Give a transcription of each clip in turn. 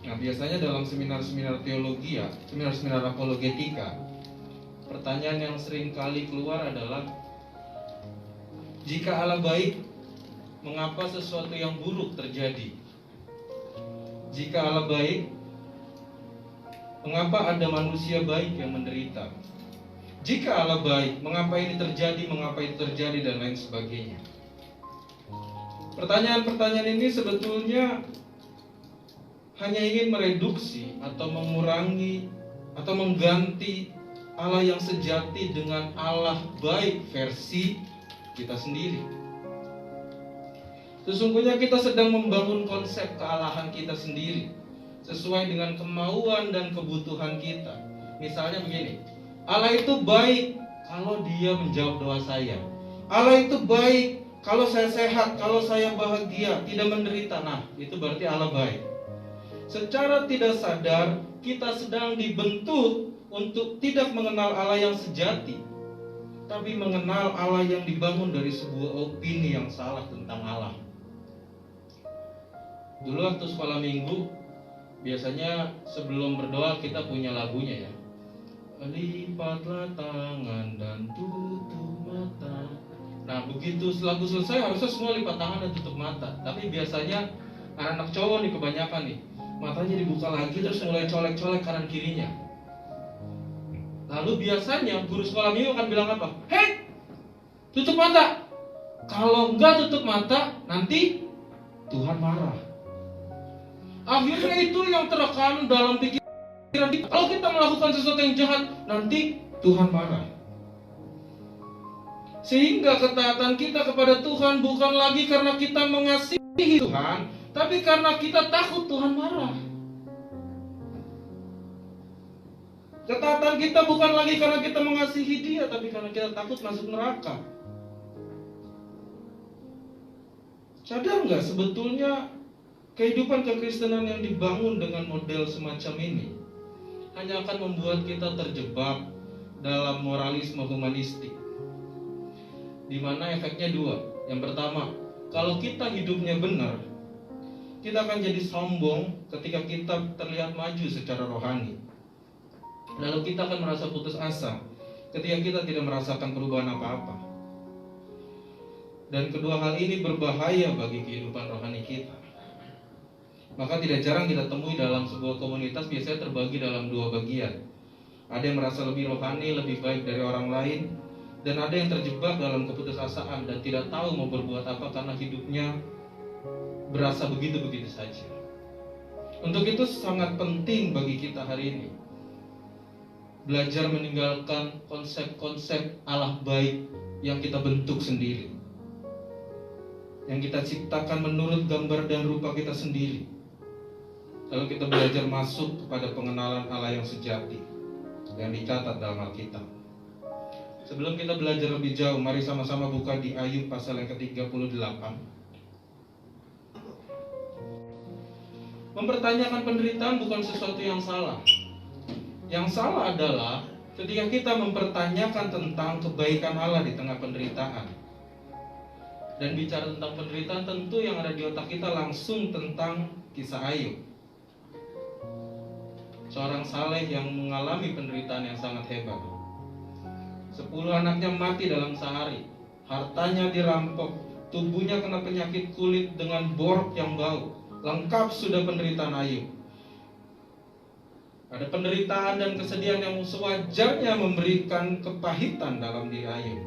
Nah, biasanya dalam seminar-seminar teologi ya, seminar-seminar apologetika, pertanyaan yang sering kali keluar adalah, jika Allah baik, mengapa sesuatu yang buruk terjadi? Jika Allah baik, mengapa ada manusia baik yang menderita? Jika Allah baik, mengapa ini terjadi, mengapa itu terjadi, dan lain sebagainya. Pertanyaan-pertanyaan ini sebetulnya hanya ingin mereduksi atau mengurangi atau mengganti Allah yang sejati dengan Allah baik versi kita sendiri. Sesungguhnya kita sedang membangun konsep kealahan kita sendiri sesuai dengan kemauan dan kebutuhan kita. Misalnya begini, Allah itu baik kalau dia menjawab doa saya. Allah itu baik kalau saya sehat, kalau saya bahagia, tidak menderita. Nah, itu berarti Allah baik. Secara tidak sadar kita sedang dibentuk untuk tidak mengenal Allah yang sejati, tapi mengenal Allah yang dibangun dari sebuah opini yang salah tentang Allah. Dulu waktu sekolah minggu, biasanya sebelum berdoa kita punya lagunya ya. Lipatlah tangan dan tutup mata. Nah, begitu lagu selesai harusnya semua lipat tangan dan tutup mata. Tapi biasanya anak-anak cowok nih kebanyakan nih, matanya dibuka lagi terus mulai colek-colek kanan kirinya. Lalu biasanya guru sekolah minggu akan bilang apa? Hei, tutup mata. Kalau enggak tutup mata, nanti Tuhan marah. Akhirnya itu yang terekam dalam pikiran kita. Kalau kita melakukan sesuatu yang jahat, nanti Tuhan marah. Sehingga ketaatan kita kepada Tuhan bukan lagi karena kita mengasihi Tuhan, tapi karena kita takut Tuhan marah. Ketaatan kita bukan lagi karena kita mengasihi Dia, tapi karena kita takut masuk neraka. Sadar nggak sebetulnya kehidupan kekristenan yang dibangun dengan model semacam ini hanya akan membuat kita terjebak dalam moralisme humanistik, di mana efeknya dua. Yang pertama, kalau kita hidupnya benar, kita akan jadi sombong ketika kita terlihat maju secara rohani. Lalu kita akan merasa putus asa ketika kita tidak merasakan perubahan apa-apa. Dan kedua hal ini berbahaya bagi kehidupan rohani kita. Maka tidak jarang kita temui dalam sebuah komunitas biasanya terbagi dalam dua bagian. Ada yang merasa lebih rohani, lebih baik dari orang lain, dan ada yang terjebak dalam keputusasaan dan tidak tahu mau berbuat apa karena hidupnya berasa begitu-begitu saja. Untuk itu sangat penting bagi kita hari ini belajar meninggalkan konsep-konsep Allah baik yang kita bentuk sendiri, yang kita ciptakan menurut gambar dan rupa kita sendiri. Lalu kita belajar masuk kepada pengenalan Allah yang sejati yang dicatat dalam Alkitab. Sebelum kita belajar lebih jauh, mari sama-sama buka di Ayub pasal yang ke-38. Mempertanyakan penderitaan bukan sesuatu yang salah. Yang salah adalah ketika kita mempertanyakan tentang kebaikan Allah di tengah penderitaan. Dan bicara tentang penderitaan, tentu yang ada di otak kita langsung tentang kisah Ayub, seorang saleh yang mengalami penderitaan yang sangat hebat. 10 anaknya mati dalam sehari, hartanya dirampok, tubuhnya kena penyakit kulit dengan borok yang bau. Lengkap sudah penderitaan Ayub. Ada penderitaan dan kesedihan yang sewajarnya memberikan kepahitan dalam diri Ayub.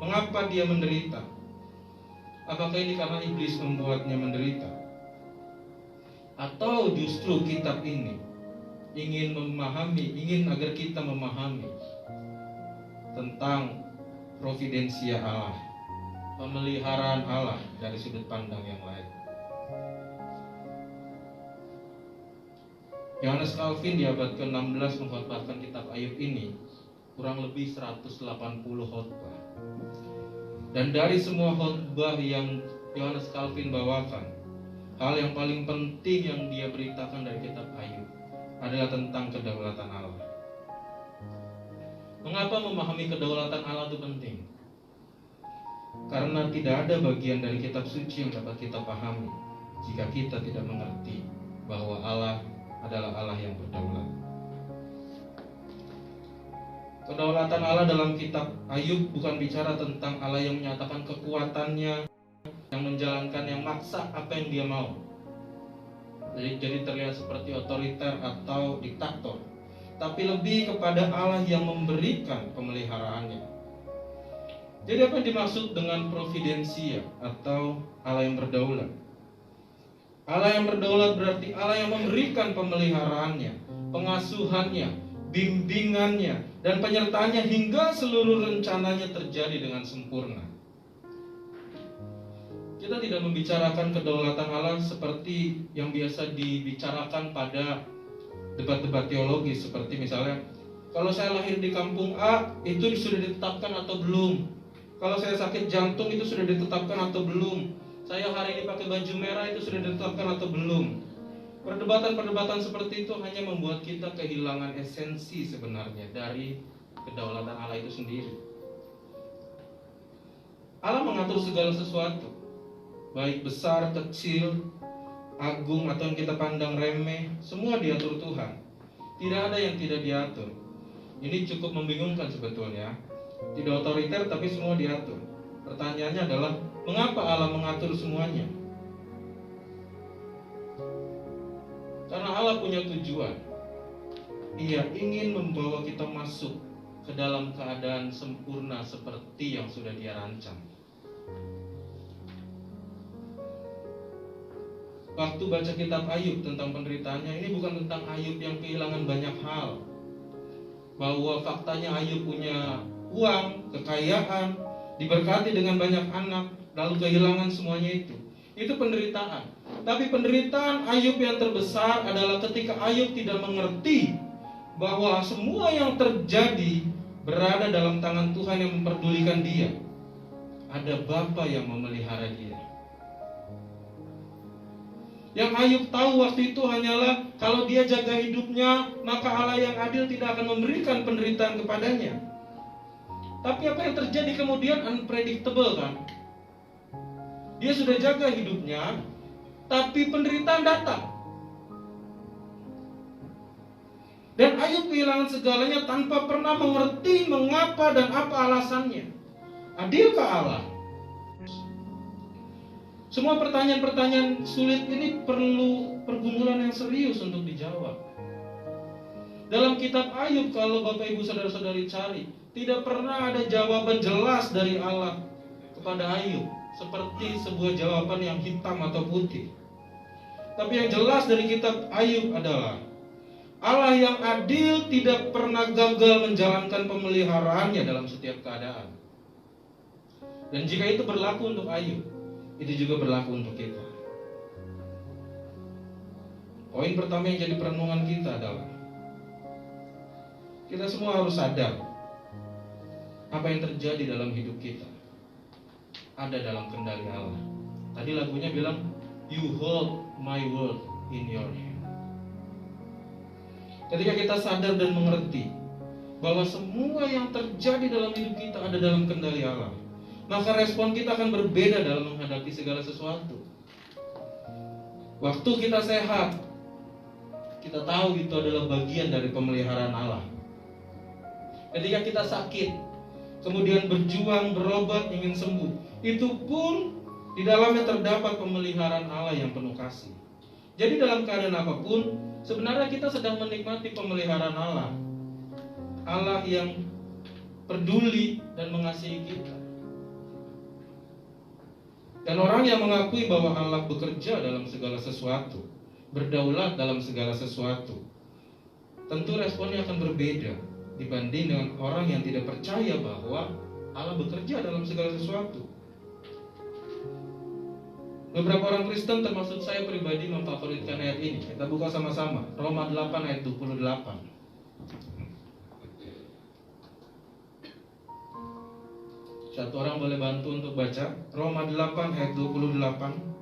Mengapa dia menderita? Apakah ini karena iblis membuatnya menderita? Atau justru kitab ini ingin agar kita memahami tentang providensia Allah, pemeliharaan Allah dari sudut pandang yang lain. Yohanes Calvin di abad ke-16 mengkhotbahkan kitab Ayub ini kurang lebih 180 khotbah. Dan dari semua khotbah yang Yohanes Calvin bawakan, hal yang paling penting yang dia beritakan dari kitab Ayub adalah tentang kedaulatan Allah. Mengapa memahami kedaulatan Allah itu penting? Karena tidak ada bagian dari kitab suci yang dapat kita pahami jika kita tidak mengerti bahwa Allah adalah Allah yang berdaulat. Kedaulatan Allah dalam kitab Ayub bukan bicara tentang Allah yang menyatakan kekuatannya, yang menjalankan, yang maksa apa yang dia mau. Jadi terlihat seperti otoriter atau diktator. Tapi lebih kepada Allah yang memberikan pemeliharaannya. Jadi apa yang dimaksud dengan providensia atau Allah yang berdaulat? Allah yang berdaulat berarti Allah yang memberikan pemeliharaannya, pengasuhannya, bimbingannya, dan penyertaannya hingga seluruh rencananya terjadi dengan sempurna. Kita tidak membicarakan kedaulatan Allah seperti yang biasa dibicarakan pada debat-debat teologis, seperti misalnya, kalau saya lahir di kampung A, itu sudah ditetapkan atau belum? Kalau saya sakit jantung, itu sudah ditetapkan atau belum? Saya hari ini pakai baju merah, itu sudah ditetapkan atau belum? Perdebatan-perdebatan seperti itu hanya membuat kita kehilangan esensi sebenarnya dari kedaulatan Allah itu sendiri. Allah mengatur segala sesuatu, baik besar, kecil, agung atau yang kita pandang remeh, semua diatur Tuhan. Tidak ada yang tidak diatur. Ini cukup membingungkan sebetulnya. Tidak otoriter tapi semua diatur. Pertanyaannya adalah, mengapa Allah mengatur semuanya? Karena Allah punya tujuan. Ia ingin membawa kita masuk ke dalam keadaan sempurna seperti yang sudah Dia rancang. Waktu baca kitab Ayub tentang penderitaannya, ini bukan tentang Ayub yang kehilangan banyak hal. Bahwa faktanya Ayub punya uang, kekayaan, diberkati dengan banyak anak, lalu kehilangan semuanya itu. Itu penderitaan. Tapi penderitaan Ayub yang terbesar adalah ketika Ayub tidak mengerti bahwa semua yang terjadi berada dalam tangan Tuhan yang memperdulikan dia. Ada Bapa yang memelihara dia. Yang Ayub tahu waktu itu hanyalah kalau dia jaga hidupnya, maka Allah yang adil tidak akan memberikan penderitaan kepadanya. Tapi apa yang terjadi kemudian unpredictable kan? Dia sudah jaga hidupnya, tapi penderitaan datang. Dan Ayub kehilangan segalanya tanpa pernah mengerti mengapa dan apa alasannya. Adilkah Allah? Semua pertanyaan-pertanyaan sulit ini perlu pergumulan yang serius untuk dijawab. Dalam kitab Ayub, kalau Bapak Ibu Saudara-saudari cari, tidak pernah ada jawaban jelas dari Allah kepada Ayub, seperti sebuah jawaban yang hitam atau putih. Tapi yang jelas dari kitab Ayub adalah Allah yang adil tidak pernah gagal menjalankan pemeliharaannya dalam setiap keadaan. Dan jika itu berlaku untuk Ayub, itu juga berlaku untuk kita. Poin pertama yang jadi perenungan kita adalah kita semua harus sadar apa yang terjadi dalam hidup kita ada dalam kendali Allah. Tadi lagunya bilang, you hold my world in your hand. Ketika kita sadar dan mengerti bahwa semua yang terjadi dalam hidup kita ada dalam kendali Allah, maka respon kita akan berbeda dalam menghadapi segala sesuatu. Waktu kita sehat, kita tahu itu adalah bagian dari pemeliharaan Allah. Ketika kita sakit, kemudian berjuang, berobat, ingin sembuh, itu pun di dalamnya terdapat pemeliharaan Allah yang penuh kasih. Jadi dalam keadaan apapun, sebenarnya kita sedang menikmati pemeliharaan Allah. Allah yang peduli dan mengasihi kita. Dan orang yang mengakui bahwa Allah bekerja dalam segala sesuatu, berdaulat dalam segala sesuatu, tentu responnya akan berbeda dibanding dengan orang yang tidak percaya bahwa Allah bekerja dalam segala sesuatu. Beberapa orang Kristen termasuk saya pribadi memfavoritkan ayat ini. Kita buka sama-sama, Roma 8 ayat 28. Satu orang boleh bantu untuk baca Roma 8 ayat 28.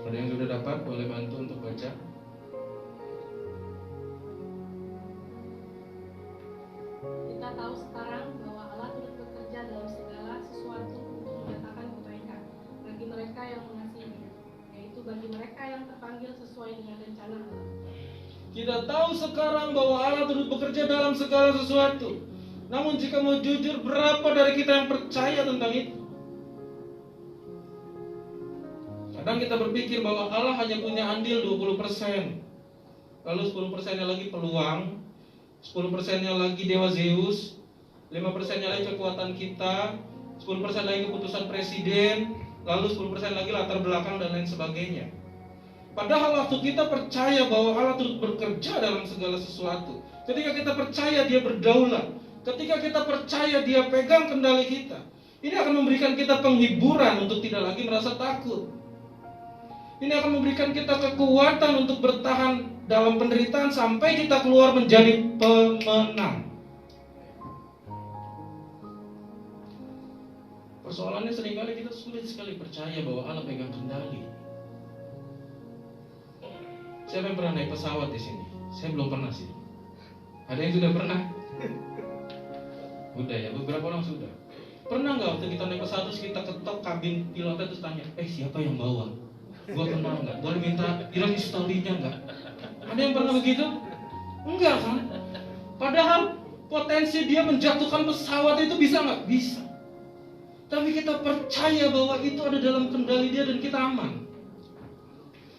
Ada yang sudah dapat boleh bantu untuk baca. Kita kita tahu sekarang bahwa Allah turut bekerja dalam segala sesuatu untuk menyatakan kebaikan bagi mereka yang mengasihinya, yaitu bagi mereka yang terpanggil sesuai dengan rencana Allah. Kita tahu sekarang bahwa Allah turut bekerja dalam segala sesuatu. Namun jika mau jujur, berapa dari kita yang percaya tentang itu? Kadang kita berpikir bahwa Allah hanya punya andil 20%. Lalu 10%-nya lagi peluang, 10%-nya lagi dewa Zeus, 5%-nya lagi kekuatan kita, 10% lagi keputusan presiden, lalu 10% lagi latar belakang dan lain sebagainya. Padahal waktu kita percaya bahwa Allah turut bekerja dalam segala sesuatu, ketika kita percaya Dia berdaulat, ketika kita percaya Dia pegang kendali kita, ini akan memberikan kita penghiburan untuk tidak lagi merasa takut. Ini akan memberikan kita kekuatan untuk bertahan dalam penderitaan sampai kita keluar menjadi pemenang. Persoalannya seringkali kita sulit sekali percaya bahwa Allah pegang kendali. Siapa yang pernah naik pesawat di sini? Saya belum pernah sih. Ada yang sudah pernah? Udah ya, beberapa orang sudah. Pernah nggak waktu kita naik pesawat terus kita ketok kabin pilotnya terus tanya, siapa yang bawa? Gua kenal nggak? Boleh minta bilang historinya nggak? Ada yang pernah begitu? Enggak kan? Padahal potensi dia menjatuhkan pesawat itu bisa nggak? Bisa. Tapi kita percaya bahwa itu ada dalam kendali Dia dan kita aman.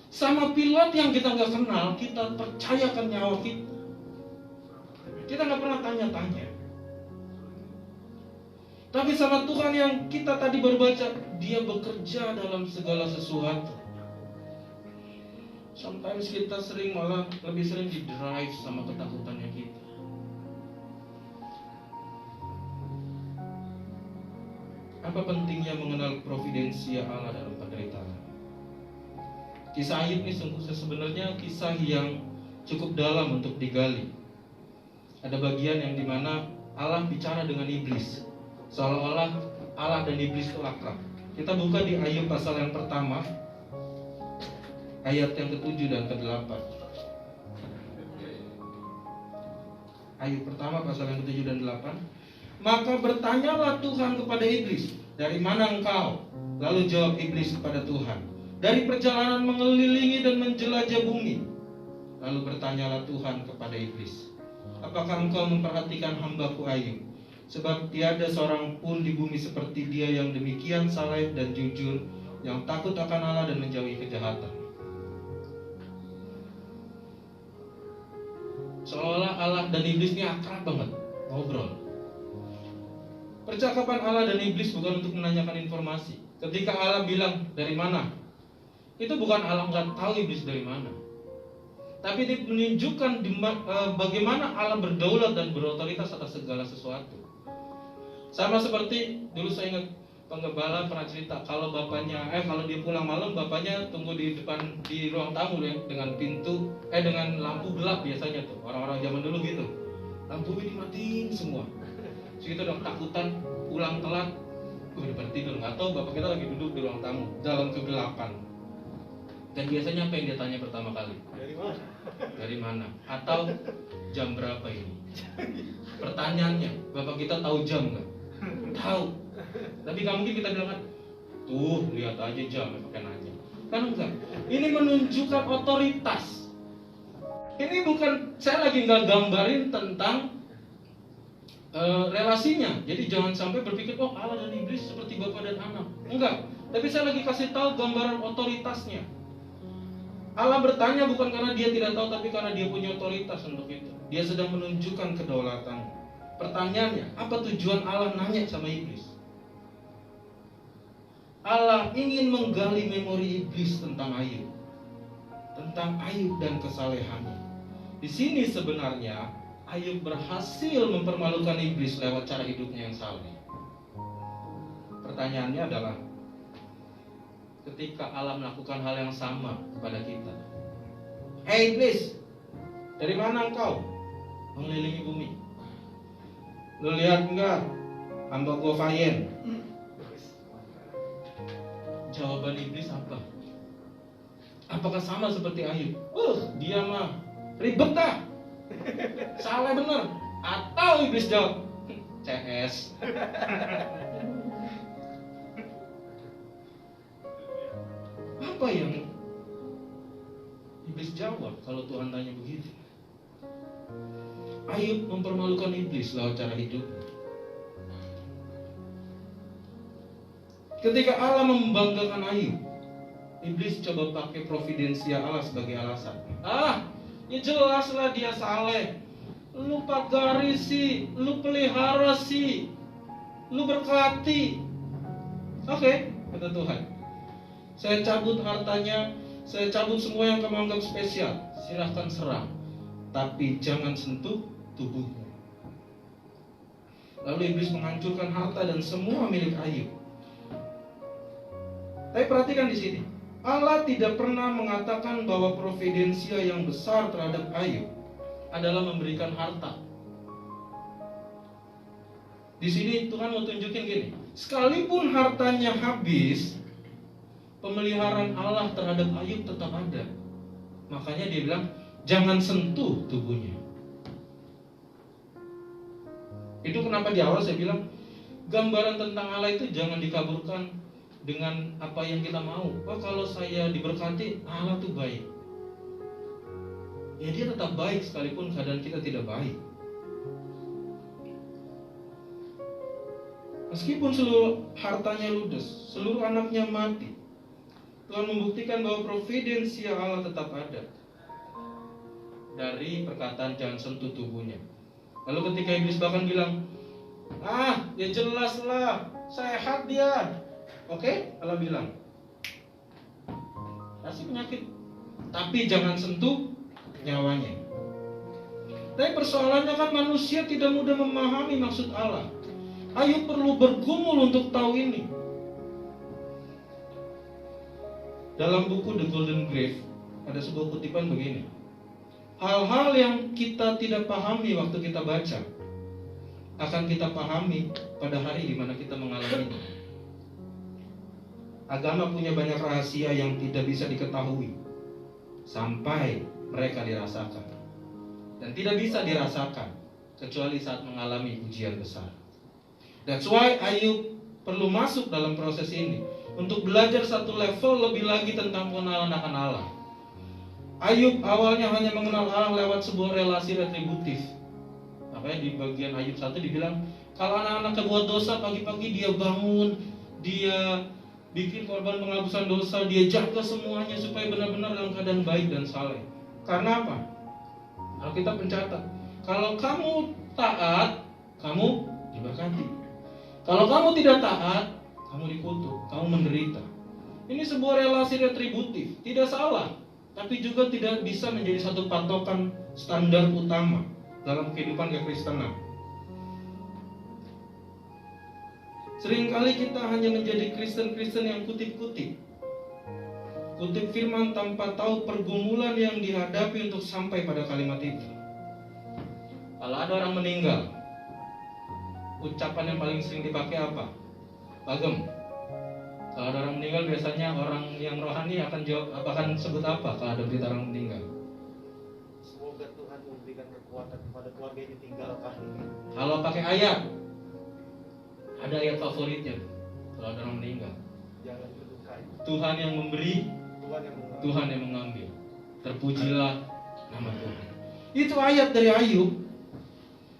Sama pilot yang kita nggak kenal, kita percayakan nyawa kita. Kita nggak pernah tanya-tanya. Tapi sama Tuhan yang kita tadi baru baca, Dia bekerja dalam segala sesuatu. Sometimes kita malah lebih sering di-drive sama ketakutannya kita. Apa pentingnya mengenal providensia Allah dalam penderitaan? Kisah Ayub ini sebenarnya kisah yang cukup dalam untuk digali. Ada bagian yang dimana Allah bicara dengan iblis, seolah-olah Allah dan iblis itu akrab. Kita buka di Ayub pasal yang pertama, ayat yang ke-7 dan ke-8. Ayub pertama pasal yang ke-7 dan 8. Maka bertanyalah Tuhan kepada iblis, dari mana engkau? Lalu jawab iblis kepada Tuhan, dari perjalanan mengelilingi dan menjelajah bumi. Lalu bertanyalah Tuhan kepada iblis, apakah engkau memperhatikan hambaku Ayub? Sebab tiada seorang pun di bumi seperti dia yang demikian saleh dan jujur, yang takut akan Allah dan menjauhi kejahatan. Seolah Allah dan iblis ini akrab banget ngobrol. Percakapan Allah dan iblis bukan untuk menanyakan informasi. Ketika Allah bilang dari mana, itu bukan Allah nggak tahu iblis dari mana, tapi dia menunjukkan bagaimana Allah berdaulat dan berotoritas atas segala sesuatu. Sama seperti dulu saya ingat penggembala pernah cerita kalau kalau dia pulang malam, bapaknya tunggu di depan di ruang tamu ya, dengan pintu dengan lampu gelap biasanya tuh orang-orang zaman dulu gitu, lampu ini dimatiin semua. Segitu udah takutan pulang telat, udah pada tidur, nggak tahu bapak kita lagi duduk di ruang tamu dalam kegelapan. Dan biasanya apa yang dia tanya pertama kali? Dari mana? Atau jam berapa ini? Pertanyaannya, bapak kita tahu jam nggak? Tahu. Tapi nggak mungkin kita bilang kan, tuh lihat aja jam, pakai nanya. Kan enggak. Ini menunjukkan otoritas. Ini bukan, saya lagi nggak gambarin tentang relasinya. Jadi jangan sampai berpikir Allah dan iblis seperti bapak dan anak. Enggak. Tapi saya lagi kasih tahu gambaran otoritasnya. Allah bertanya bukan karena dia tidak tahu, tapi karena dia punya otoritas untuk itu. Dia sedang menunjukkan kedaulatan. Pertanyaannya, apa tujuan Allah nanya sama iblis? Allah ingin menggali memori iblis tentang Ayub, tentang Ayub dan kesalehannya. Di sini sebenarnya Ayub berhasil mempermalukan iblis lewat cara hidupnya yang saleh. Pertanyaannya adalah, ketika Allah melakukan hal yang sama kepada kita, hei iblis, dari mana engkau mengelilingi bumi? Lu lihat enggak hamba gua Fayen? Jawaban iblis apa? Apakah sama seperti Ayub? Dia mah ribet dah, salah bener. Atau iblis jawab, CS. Apa yang iblis jawab kalau Tuhan tanya begitu? Ayub mempermalukan iblis lewat cara hidup. Ketika Allah membanggakan Ayub, iblis coba pakai providensia Allah sebagai alasan. Ya jelaslah dia saleh. Lu pagari sih, lu pelihara sih, lu berkati. Oke, kata Tuhan. Saya cabut hartanya, saya cabut semua yang kamu anggap spesial. Silahkan serang, tapi jangan sentuh tubuhnya. Lalu iblis menghancurkan harta dan semua milik Ayub. Tapi perhatikan di sini, Allah tidak pernah mengatakan bahwa providensia yang besar terhadap Ayub adalah memberikan harta. Di sini Tuhan mau tunjukin gini, sekalipun hartanya habis, pemeliharaan Allah terhadap Ayub tetap ada. Makanya dia bilang, jangan sentuh tubuhnya. Itu kenapa di awal saya bilang, gambaran tentang Allah itu jangan dikaburkan dengan apa yang kita mau. Kalau saya diberkati, Allah tuh baik. Ya dia tetap baik sekalipun keadaan kita tidak baik. Meskipun seluruh hartanya ludes, seluruh anaknya mati, Tuhan membuktikan bahwa providensia Allah tetap ada. Dari perkataan jangan sentuh tubuhnya. Lalu ketika iblis bahkan bilang, ya jelas lah, sehat dia. Oke, Allah bilang, kasih penyakit, tapi jangan sentuh nyawanya. Tapi persoalannya kan manusia tidak mudah memahami maksud Allah. Ayub perlu bergumul untuk tahu ini. Dalam buku The Golden Grave ada sebuah kutipan begini, hal-hal yang kita tidak pahami waktu kita baca akan kita pahami pada hari di mana kita mengalaminya. Agama punya banyak rahasia yang tidak bisa diketahui sampai mereka dirasakan, dan tidak bisa dirasakan kecuali saat mengalami ujian besar. That's why Ayub perlu masuk dalam proses ini untuk belajar satu level lebih lagi tentang pengenalan akan Allah. Ayub awalnya hanya mengenal Allah lewat sebuah relasi retributif. Makanya di bagian Ayub 1 dibilang, kalau anak-anak kebuat dosa, pagi-pagi dia bangun, dia bikin korban penghapusan dosa, dia jaga semuanya supaya benar-benar dalam keadaan baik dan saleh. Karena apa? Alkitab mencatat, kalau kamu taat, kamu diberkati. Kalau kamu tidak taat, kamu dikutuk, kamu menderita. Ini sebuah relasi retributif, tidak salah, tapi juga tidak bisa menjadi satu patokan standar utama dalam kehidupan kekristenan. Seringkali kita hanya menjadi Kristen-Kristen yang kutip-kutip, kutip firman tanpa tahu pergumulan yang dihadapi untuk sampai pada kalimat itu. Kalau ada orang meninggal, ucapan yang paling sering dipakai apa? Bagem. Kalau ada orang meninggal, biasanya orang yang rohani akan jawab, akan sebut apa kalau ada berita orang meninggal? Semoga Tuhan memberikan kekuatan kepada keluarga yang ditinggalkan. Kalau pakai ayat, ada ayat favoritnya kalau ada orang meninggal. Jangan berduka. Tuhan yang memberi, Tuhan yang mengambil. Terpujilah nama Tuhan. Itu ayat dari Ayub.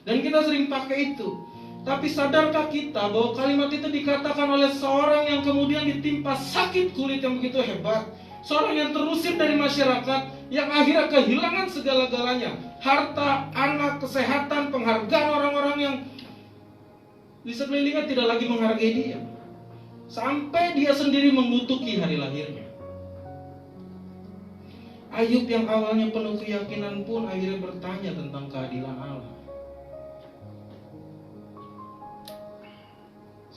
Dan kita sering pakai itu. Tapi sadarkah kita bahwa kalimat itu dikatakan oleh seorang yang kemudian ditimpa sakit kulit yang begitu hebat, seorang yang terusir dari masyarakat, yang akhirnya kehilangan segala-galanya, harta, anak, kesehatan, penghargaan orang-orang yang di sekelilingnya tidak lagi menghargai dia, sampai dia sendiri mengutuki hari lahirnya. Ayub yang awalnya penuh keyakinan pun akhirnya bertanya tentang keadilan Allah.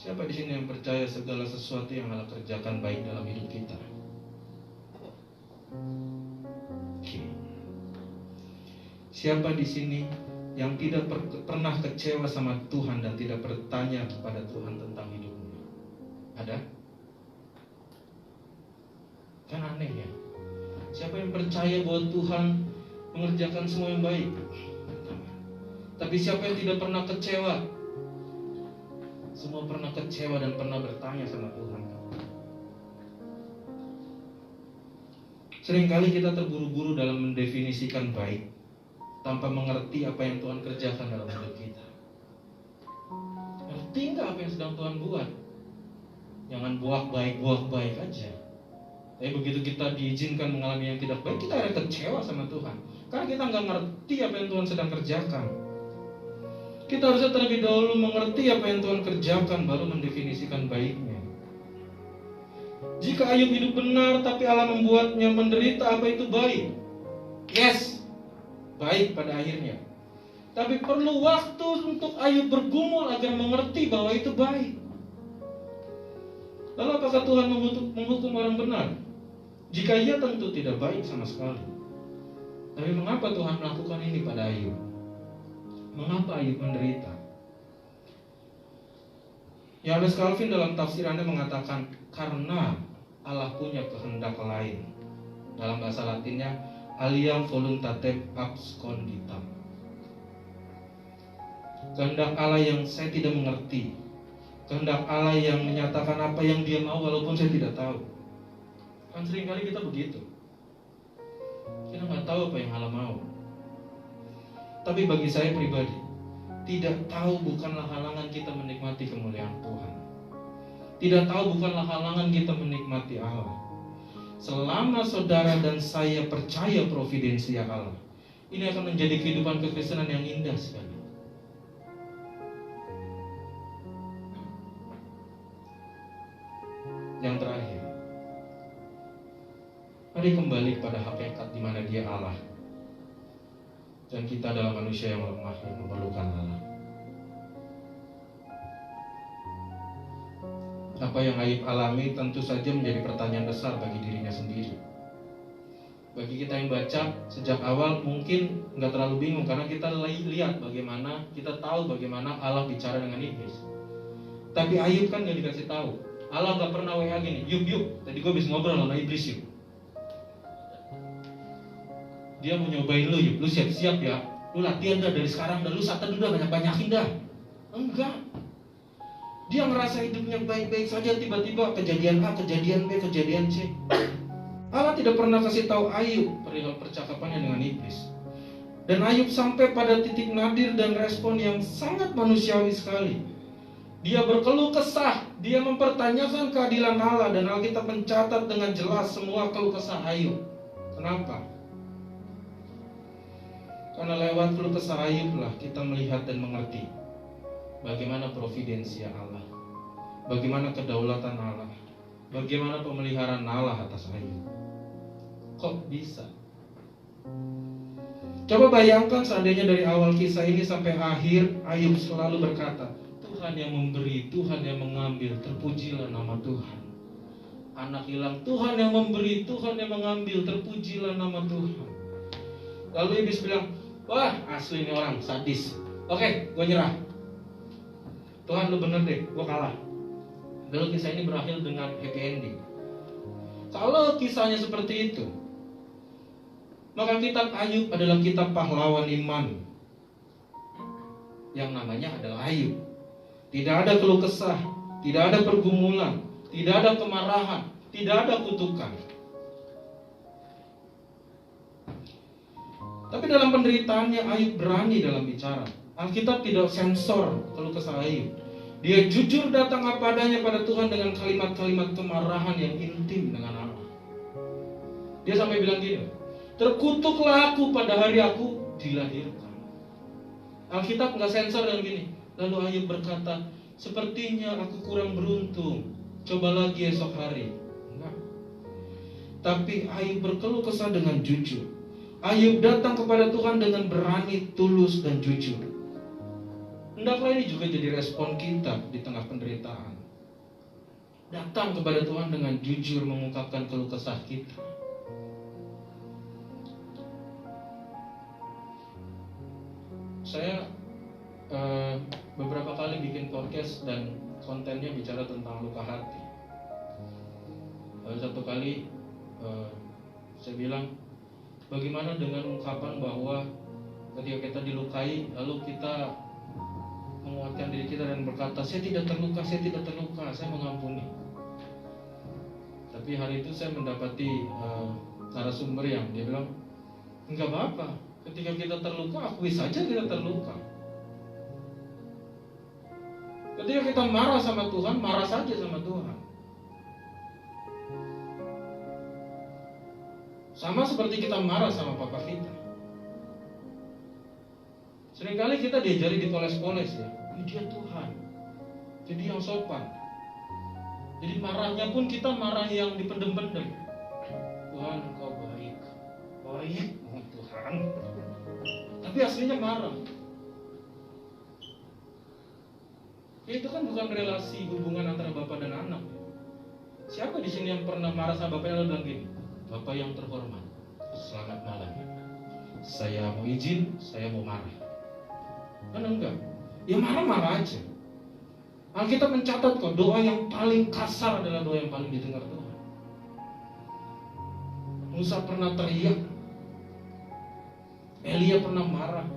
Siapa di sini yang percaya segala sesuatu yang Allah kerjakan baik dalam hidup kita? Okay. Siapa di sini yang tidak pernah kecewa sama Tuhan dan tidak bertanya kepada Tuhan tentang hidupnya? Ada? Kan aneh ya. Siapa yang percaya bahwa Tuhan mengerjakan semua yang baik? Tapi siapa yang tidak pernah kecewa Semua pernah kecewa dan pernah bertanya sama Tuhan. Seringkali kita terburu-buru dalam mendefinisikan baik tanpa mengerti apa yang Tuhan kerjakan dalam hidup kita. Ngerti nggak apa yang sedang Tuhan buat? Jangan buah baik aja. Tapi begitu kita diizinkan mengalami yang tidak baik, kita akan kecewa sama Tuhan. Karena kita nggak ngerti apa yang Tuhan sedang kerjakan. Kita harusnya terlebih dahulu mengerti apa yang Tuhan kerjakan, baru mendefinisikan baiknya. Jika Ayub hidup benar, tapi Allah membuatnya menderita, apa itu baik? Yes, baik pada akhirnya. Tapi perlu waktu untuk Ayub bergumul agar mengerti bahwa itu baik. Lalu apakah Tuhan menghukum orang benar? Jika iya, tentu tidak baik sama sekali. Tapi mengapa Tuhan melakukan ini pada Ayub? Mengapa Ayub menderita? Yohanes Calvin dalam tafsirannya mengatakan, karena Allah punya kehendak lain. Dalam bahasa Latinnya, aliam voluntatem absconditam. Kehendak Allah yang saya tidak mengerti. Kehendak Allah yang menyatakan apa yang Dia mau walaupun saya tidak tahu. Kan seringkali kita begitu. Kita nggak tahu apa yang Allah mau. Tapi bagi saya pribadi, tidak tahu bukanlah halangan kita menikmati kemuliaan Tuhan. Tidak tahu bukanlah halangan kita menikmati Allah. Selama saudara dan saya percaya providensia Allah, ini akan menjadi kehidupan kekristenan yang indah sekali. Yang terakhir, mari kembali kepada hakikat di mana Dia Allah dan kita adalah manusia yang lemah yang memerlukan Allah. Apa yang Ayub alami tentu saja menjadi pertanyaan besar bagi dirinya sendiri. Bagi kita yang baca sejak awal mungkin nggak terlalu bingung karena kita lihat bagaimana, kita tahu bagaimana Allah bicara dengan iblis. Tapi Ayub kan nggak dikasih tahu. Allah nggak pernah WA gini, yuk, tadi gue habis ngobrol sama iblis yuk. Dia mau nyobain lu yuk, lu siap-siap ya. Lu latihan dah dari sekarang, dah lu satan udah banyak-banyakin dah. Enggak. Dia merasa hidupnya baik-baik saja, tiba-tiba kejadian A, kejadian B, kejadian C. Allah tidak pernah kasih tahu Ayub perihal percakapannya dengan iblis. Dan Ayub sampai pada titik nadir dan respon yang sangat manusiawi sekali. Dia berkeluh kesah, dia mempertanyakan keadilan Allah, dan Alkitab mencatat dengan jelas semua keluh kesah Ayub. Kenapa? Karena lewat keluh kesah Ayub lah kita melihat dan mengerti bagaimana providensia Allah, bagaimana kedaulatan Allah, bagaimana pemeliharaan Allah atas Ayub. Kok bisa? Coba bayangkan seandainya dari awal kisah ini sampai akhir Ayub selalu berkata, Tuhan yang memberi, Tuhan yang mengambil, terpujilah nama Tuhan. Anak hilang, Tuhan yang memberi, Tuhan yang mengambil, terpujilah nama Tuhan. Lalu iblis bilang, wah asli ini orang sadis. Oke, gue nyerah. Tuhan lu bener deh, gue kalah. Lalu kisah ini berakhir dengan happy ending. Kalau kisahnya seperti itu, maka kitab Ayub adalah kitab pahlawan iman yang namanya adalah Ayub. Tidak ada keluh kesah, tidak ada pergumulan, tidak ada kemarahan, tidak ada kutukan. Tapi dalam penderitaannya Ayub berani dalam bicara. Alkitab tidak sensor keluh kesah Ayub. Dia jujur datang apa adanya pada Tuhan dengan kalimat-kalimat kemarahan yang intim dengan Allah. Dia sampai bilang gini, terkutuklah aku pada hari aku dilahirkan. Alkitab nggak sensor dengan gini. Lalu Ayub berkata, sepertinya aku kurang beruntung, coba lagi esok hari. Enggak. Tapi Ayub berkeluh kesah dengan jujur. Ayub datang kepada Tuhan dengan berani, tulus, dan jujur. Hendaklah ini juga jadi respon kita di tengah penderitaan. Datang kepada Tuhan dengan jujur mengungkapkan keluh kesah kita. Saya beberapa kali bikin podcast dan kontennya bicara tentang luka hati. Satu kali saya bilang, bagaimana dengan ungkapan bahwa ketika kita dilukai lalu kita menguatkan diri kita dan berkata, saya tidak terluka, saya mengampuni. Tapi hari itu saya mendapati narasumber yang dia bilang, enggak apa-apa, ketika kita terluka, akui saja kita terluka. Ketika kita marah sama Tuhan, marah saja sama Tuhan. Sama seperti kita marah sama papa kita. Seringkali kita diajari dipoles-poles ya. Ini dia Tuhan, jadi yang sopan. Jadi marahnya pun kita marah yang dipendem-pendem. Tuhan engkau baik, baik oh Tuhan. Tapi aslinya marah. Itu kan bukan relasi hubungan antara bapak dan anak. Siapa di sini yang pernah marah sama bapaknya lalu bilang gini, Bapak yang terhormat, selamat malam. Saya mau izin, saya mau marah. Kan enggak? Ya marah-marah aja. Alkitab mencatat kok, doa yang paling kasar adalah doa yang paling didengar Tuhan. Musa pernah teriak, Elia pernah marah.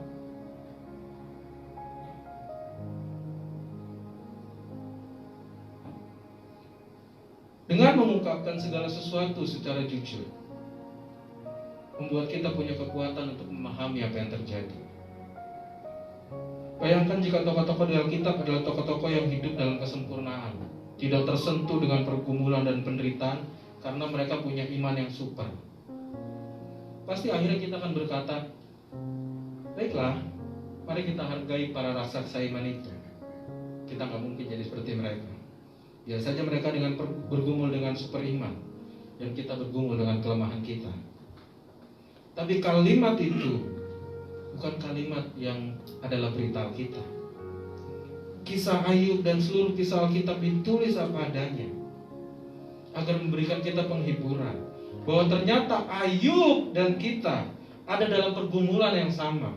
Dengan mengungkapkan segala sesuatu secara jujur, membuat kita punya kekuatan untuk memahami apa yang terjadi. Bayangkan jika tokoh-tokoh di Alkitab adalah tokoh-tokoh yang hidup dalam kesempurnaan, tidak tersentuh dengan pergumulan dan penderitaan karena mereka punya iman yang super. Pasti akhirnya kita akan berkata, baiklah, mari kita hargai para raksasa iman itu. Kita nggak mungkin jadi seperti mereka. Biar saja mereka dengan bergumul dengan super iman, dan kita bergumul dengan kelemahan kita. Tapi kalimat itu bukan kalimat yang adalah berita Alkitab. Kisah Ayub dan seluruh kisah Alkitab ditulis apa adanya, agar memberikan kita penghiburan bahwa ternyata Ayub dan kita ada dalam pergumulan yang sama.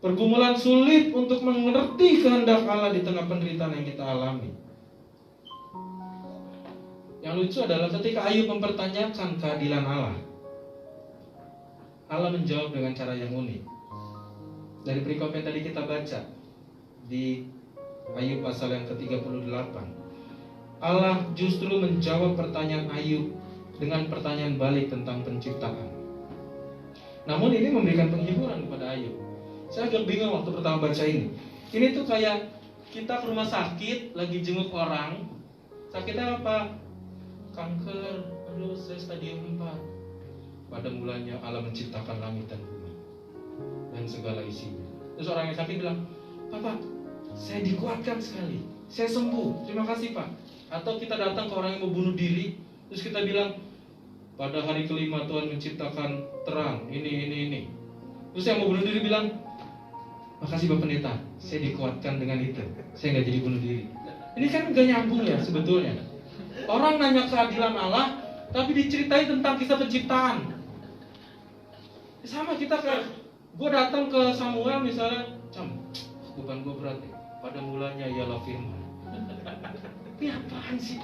Pergumulan sulit untuk mengerti kehendak Allah di tengah penderitaan yang kita alami. Yang lucu adalah ketika Ayub mempertanyakan keadilan Allah, Allah menjawab dengan cara yang unik. Dari perikop yang tadi kita baca di Ayub pasal yang ke-38, Allah justru menjawab pertanyaan Ayub dengan pertanyaan balik tentang penciptaan. Namun ini memberikan penghiburan kepada Ayub. Saya agak bingung waktu pertama baca ini. Ini tuh kayak kita ke rumah sakit, lagi jenguk orang. Sakitnya apa? Kanker, aduh saya stadium 4. Pada mulanya Allah menciptakan langit dan bumi dan segala isinya. Terus orang yang sakit bilang, Pak, saya dikuatkan sekali, saya sembuh, terima kasih Pak. Atau kita datang ke orang yang mau bunuh diri, terus kita bilang, pada hari kelima Tuhan menciptakan terang, ini. Terus yang mau bunuh diri bilang, makasih Bapak Pendeta, saya dikuatkan dengan itu, saya nggak jadi bunuh diri. Ini kan gak nyambung ya sebetulnya. Orang nanya keadilan Allah, tapi diceritai tentang kisah penciptaan. Sama kita kayak, gue datang ke Samuel misalnya, beban gue berat ya. Pada mulanya ialah firman. Ini apaan sih?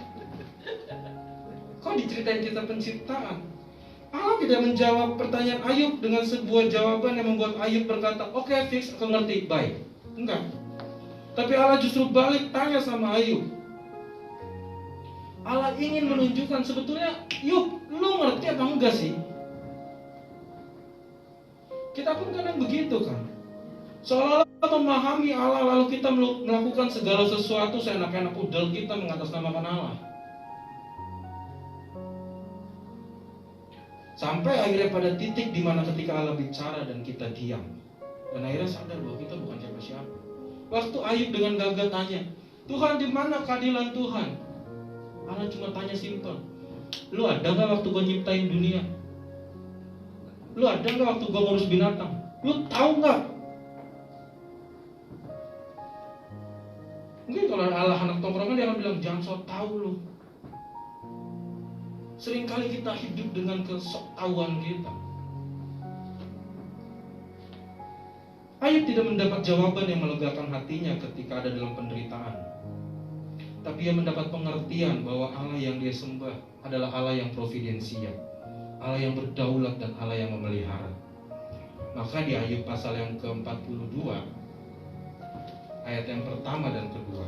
Kok diceritain kisah penciptaan? Allah tidak menjawab pertanyaan Ayub dengan sebuah jawaban yang membuat Ayub berkata, oke, fix, aku ngerti, baik. Enggak. Tapi Allah justru balik tanya sama Ayub. Allah ingin menunjukkan sebetulnya, Ayub, lu ngerti apa enggak sih? Kita pun kadang begitu kan. Seolah-olah memahami Allah, lalu kita melakukan segala sesuatu seenak-enak udel kita mengatasnamakan Allah. Sampai akhirnya pada titik di mana ketika Allah bicara dan kita diam, dan akhirnya sadar bahwa kita bukan siapa-siapa. Waktu Ayub dengan gagah tanya, Tuhan di mana keadilan Tuhan? Allah cuma tanya simpel, lu ada gak waktu gue nyiptain dunia? Lu ada gak waktu gue ngurus binatang? Lu tahu gak? Mungkin kalau Allah anak tongkrongan dia akan bilang, jangan sok tahu lu. Seringkali kita hidup dengan kesoktahuan kita. Ayub tidak mendapat jawaban yang melegakan hatinya ketika ada dalam penderitaan. Tapi ia mendapat pengertian bahwa Allah yang dia sembah adalah Allah yang providensial, Allah yang berdaulat dan Allah yang memelihara. Maka di Ayub pasal yang ke-42, ayat yang pertama dan kedua.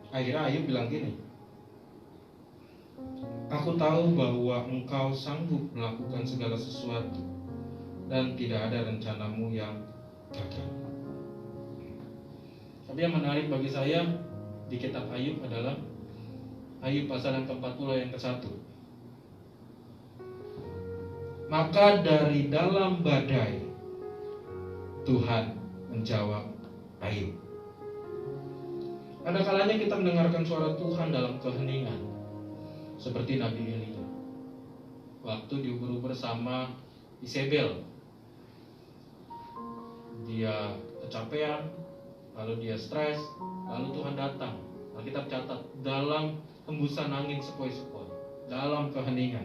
Akhirnya Ayub bilang gini, aku tahu bahwa engkau sanggup melakukan segala sesuatu dan tidak ada rencanamu yang gagal. Tapi yang menarik bagi saya di kitab Ayub adalah Ayub pasal yang ke-40 yang ke-1. Maka dari dalam badai Tuhan menjawab Ayub. Ada kalanya kita mendengarkan suara Tuhan dalam keheningan, seperti Nabi Elia waktu diuber-uber sama Isabel. Dia kecapean, lalu dia stres, lalu Tuhan datang. Alkitab catat dalam hembusan angin sepoi-sepoi, dalam keheningan.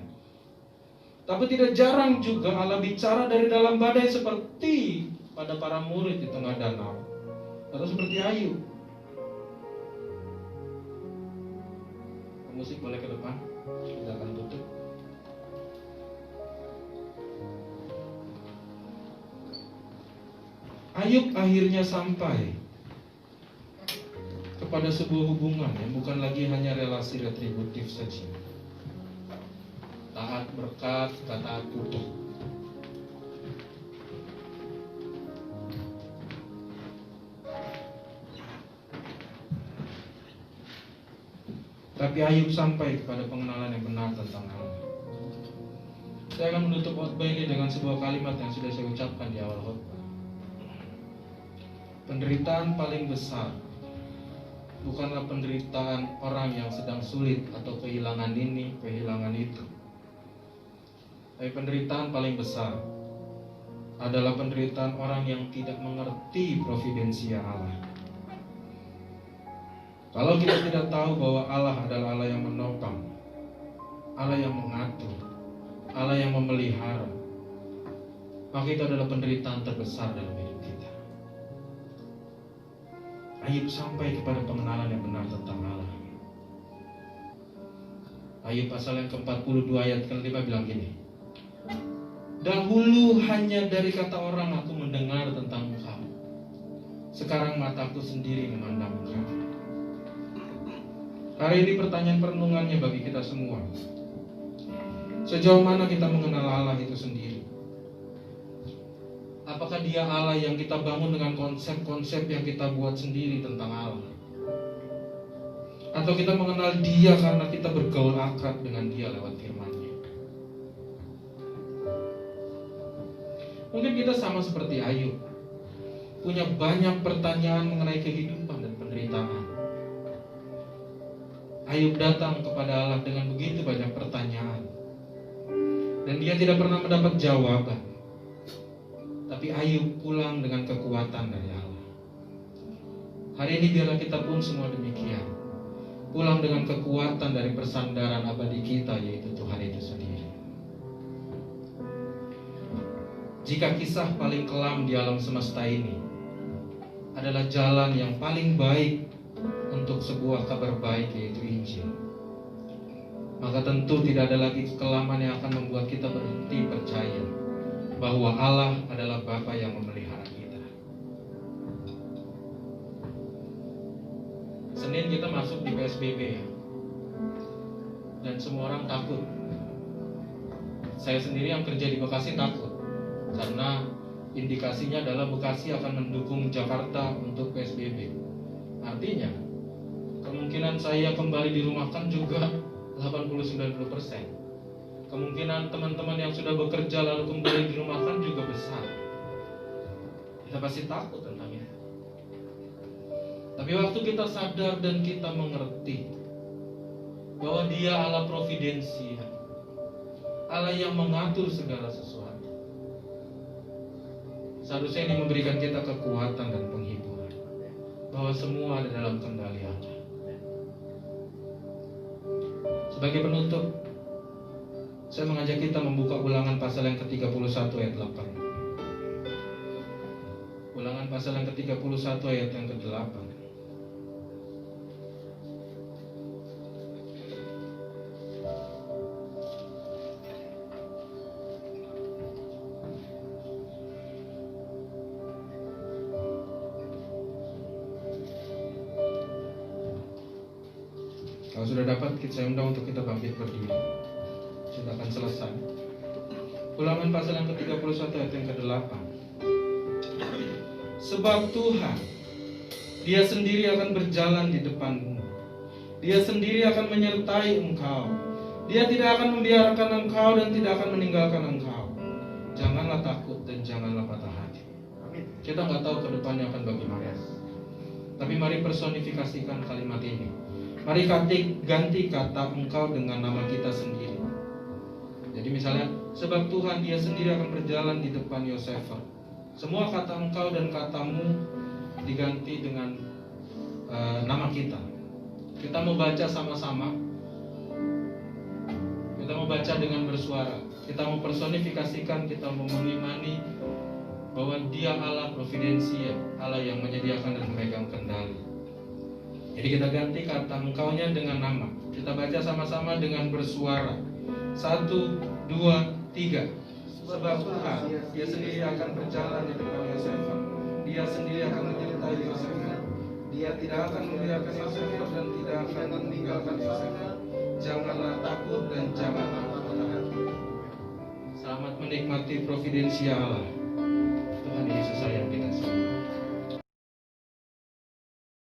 Tapi tidak jarang juga Allah bicara dari dalam badai, seperti pada para murid di tengah danau, atau seperti Ayub. Musik boleh ke depan, kita akan tutup. Ayub akhirnya sampai kepada sebuah hubungan yang bukan lagi hanya relasi retributif saja. Taat berkat, taat kutuk. Tapi Ayub sampai kepada pengenalan yang benar tentang Allah. Saya akan menutup khotbah ini dengan sebuah kalimat yang sudah saya ucapkan di awal khotbah. Penderitaan paling besar bukanlah penderitaan orang yang sedang sulit atau kehilangan ini, kehilangan itu. Tapi penderitaan paling besar adalah penderitaan orang yang tidak mengerti providensia Allah. Kalau kita tidak tahu bahwa Allah adalah Allah yang menopang, Allah yang mengatur, Allah yang memelihara, maka itu adalah penderitaan terbesar dalam hidup kita. Ayub sampai kepada pengenalan yang benar tentang Allah. Ayub pasal yang ke-42 ayat ke-5 bilang gini, dahulu hanya dari kata orang aku mendengar tentang Engkau, sekarang mataku sendiri memandang Engkau. Hari ini pertanyaan perenungannya bagi kita semua, sejauh mana kita mengenal Allah itu sendiri? Apakah dia Allah yang kita bangun dengan konsep-konsep yang kita buat sendiri tentang Allah? Atau kita mengenal dia karena kita bergaul akrab dengan dia lewat firman-Nya? Mungkin kita sama seperti Ayub, punya banyak pertanyaan mengenai kehidupan dan penderitaan. Ayub datang kepada Allah dengan begitu banyak pertanyaan, dan dia tidak pernah mendapat jawaban. Tapi Ayub pulang dengan kekuatan dari Allah. Hari ini biarlah kita pun semua demikian, pulang dengan kekuatan dari persandaran abadi kita, yaitu Tuhan itu sendiri. Jika kisah paling kelam di alam semesta ini adalah jalan yang paling baik untuk sebuah kabar baik, yaitu Injil, maka tentu tidak ada lagi kekelaman yang akan membuat kita berhenti percaya bahwa Allah adalah Bapa yang memelihara kita. Senin kita masuk di PSBB ya, dan semua orang takut. Saya sendiri yang kerja di Bekasi takut, karena indikasinya adalah Bekasi akan mendukung Jakarta untuk PSBB. Artinya kemungkinan saya kembali dirumahkan juga 80-90%. Kemungkinan teman-teman yang sudah bekerja lalu kembali dirumahkan juga besar. Kita pasti takut tentang itu. Tapi waktu kita sadar dan kita mengerti bahwa Dia Allah providensia, Allah yang mengatur segala sesuatu, seharusnya ini memberikan kita kekuatan dan penghiburan bahwa semua ada dalam kendali Allah. Sebagai penutup, saya mengajak kita membuka Ulangan pasal yang ke-31 ayat 8. Ulangan pasal yang ke-31 ayat yang ke-8. sudah dapat, saya undang untuk kita bangkit berdiri. Sudah akan selesai. Ulangan pasal yang ke-31 ayat yang ke-8. Sebab Tuhan, Dia sendiri akan berjalan di depanmu. Dia sendiri akan menyertai engkau. Dia tidak akan membiarkan engkau dan tidak akan meninggalkan engkau. Janganlah takut dan janganlah patah hati. Kita nggak tahu ke depannya akan bagaimana. Tapi mari personifikasikan kalimat ini. Mari ganti kata engkau dengan nama kita sendiri. Jadi misalnya, sebab Tuhan Dia sendiri akan berjalan di depan Yosefer. Semua kata engkau dan katamu diganti dengan nama kita. Kita mau baca sama-sama. Kita mau baca dengan bersuara. Kita mau personifikasikan, kita mau mengimani bahwa Dia Allah providensia, Allah yang menyediakan dan memegang kendali. Jadi kita ganti kata engkaunya dengan nama. Kita baca sama-sama dengan bersuara. 1, 2, 3. Sebab Tuhan, Dia sendiri akan berjalan di depan Yosefer. Dia sendiri akan menyertai Yosefer. Dia tidak akan membiarkan Yosefer dan tidak akan meninggalkan Yosefer. Janganlah takut dan janganlah patah hati. Selamat menikmati providensia Allah. Tuhan Yesus sayang kita semua.